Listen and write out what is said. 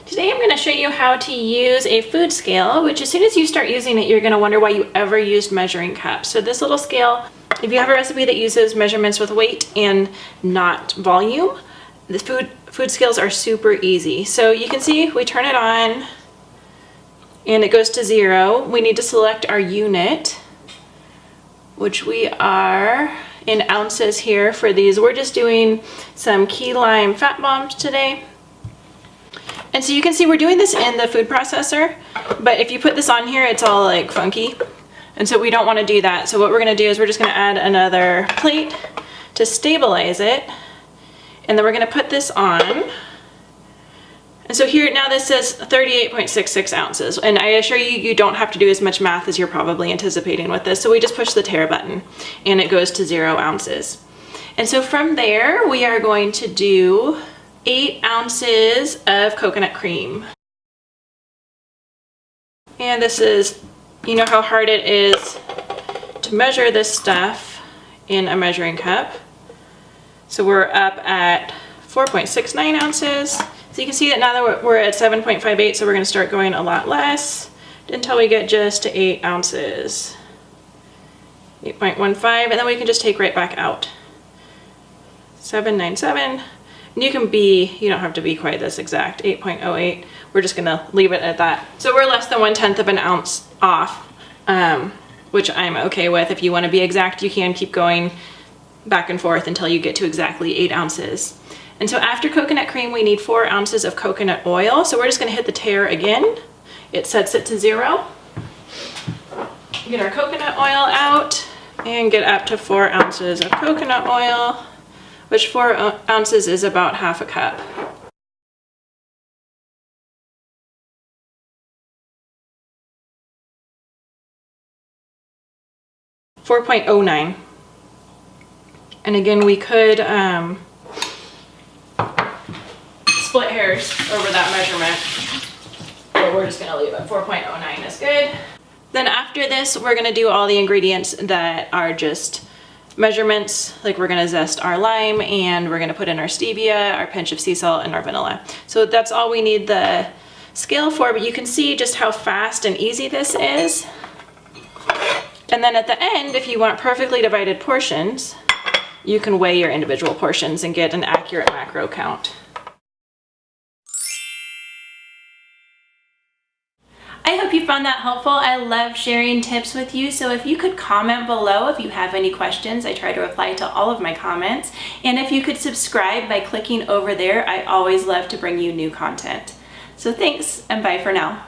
Today I'm going to show you how to use a food scale, which as soon as you start using it, you're going to wonder why you ever used measuring cups. So this little scale, if you have a recipe that uses measurements with weight and not volume, the food scales are super easy. So you can see we turn it on and it goes to 0. We need to select our unit, which we are in ounces here for these. We're just doing some key lime fat bombs today. And so you can see we're doing this in the food processor, but if you put this on here, it's all like funky. And so we don't want to do that. So what we're going to do is we're just going to add another plate to stabilize it. And then we're going to put this on. And so here now this says 38.66 ounces. And I assure you, you don't have to do as much math as you're probably anticipating with this. So we just push the tare button and it goes to 0 ounces. And so from there, we are going to do 8 ounces of coconut cream. And this is, you know how hard it is to measure this stuff in a measuring cup. So we're up at 4.69 ounces. So you can see that now that we're at 7.58, so we're going to start going a lot less until we get just to 8 ounces. 8.15, and then we can just take right back out. 797. You don't have to be quite this exact, 8.08. We're just gonna leave it at that. So we're less than 1/10 of an ounce off, which I'm okay with. If you wanna be exact, you can keep going back and forth until you get to exactly 8 ounces. And so after coconut cream, we need 4 ounces of coconut oil. So we're just gonna hit the tare again. It sets it to 0. Get our coconut oil out and get up to 4 ounces of coconut oil, which 4 ounces is about half a cup. $4.09. And again, we could split hairs over that measurement, but we're just gonna leave it. 4.09 is good. Then after this, we're gonna do all the ingredients that are just measurements. Like we're gonna zest our lime and we're gonna put in our stevia, our pinch of sea salt, and our vanilla. So that's all we need the scale for, but you can see just how fast and easy this is. And then at the end, if you want perfectly divided portions, you can weigh your individual portions and get an accurate macro count. I hope you found that helpful. I love sharing tips with you, so if you could comment below if you have any questions. I try to reply to all of my comments. And if you could subscribe by clicking over there, I always love to bring you new content. So thanks, and bye for now.